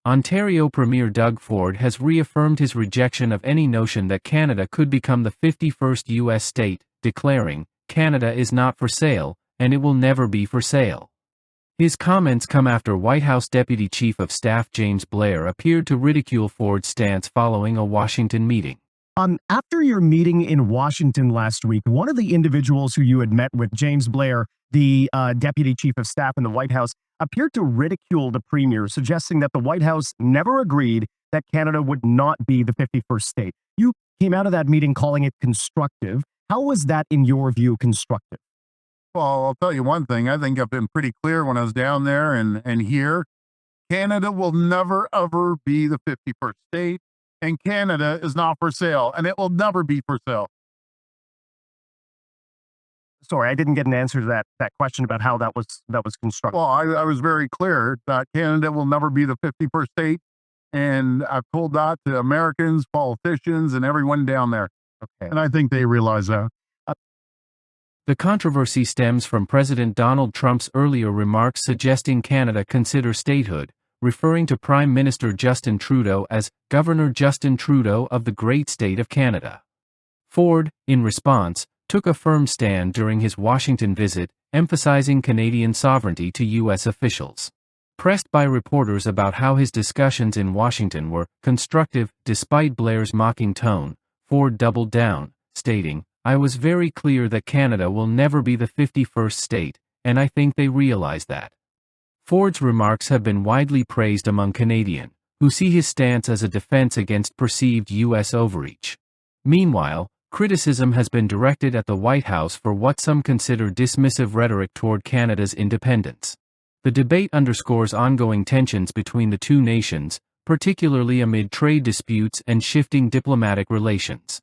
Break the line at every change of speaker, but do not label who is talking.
Ontario Premier Doug Ford has reaffirmed his rejection of any notion that Canada could become the 51st U.S. state, declaring, "Canada is not for sale, and it will never be for sale." His comments come after White House Deputy Chief of Staff James Blair appeared to ridicule Ford's stance following a Washington meeting.
After your meeting in Washington last week, one of the individuals who you had met with, James Blair, the Deputy Chief of Staff in the White House, appeared to ridicule the Premier, suggesting that the White House never agreed that Canada would not be the 51st state. You came out of that meeting calling it constructive. How was that, in your view, constructive?
Well, I'll tell you one thing. I think I've been pretty clear when I was down there and here. Canada will never, ever be the 51st state, and Canada is not for sale, and it will never be for sale.
Sorry, I didn't get an answer to that question about how that was constructive.
Well, I was very clear that Canada will never be the 51st state, and I've told that to Americans, politicians, and everyone down there.
Okay.
And I think they realize that.
The controversy stems from President Donald Trump's earlier remarks suggesting Canada consider statehood, referring to Prime Minister Justin Trudeau as Governor Justin Trudeau of the great state of Canada. Ford, in response, took a firm stand during his Washington visit, emphasizing Canadian sovereignty to U.S. officials. Pressed by reporters about how his discussions in Washington were constructive despite Blair's mocking tone, Ford doubled down, stating, "I was very clear that Canada will never be the 51st state, and I think they realize that." Ford's remarks have been widely praised among Canadians, who see his stance as a defense against perceived U.S. overreach. Meanwhile, criticism has been directed at the White House for what some consider dismissive rhetoric toward Canada's independence. The debate underscores ongoing tensions between the two nations, particularly amid trade disputes and shifting diplomatic relations.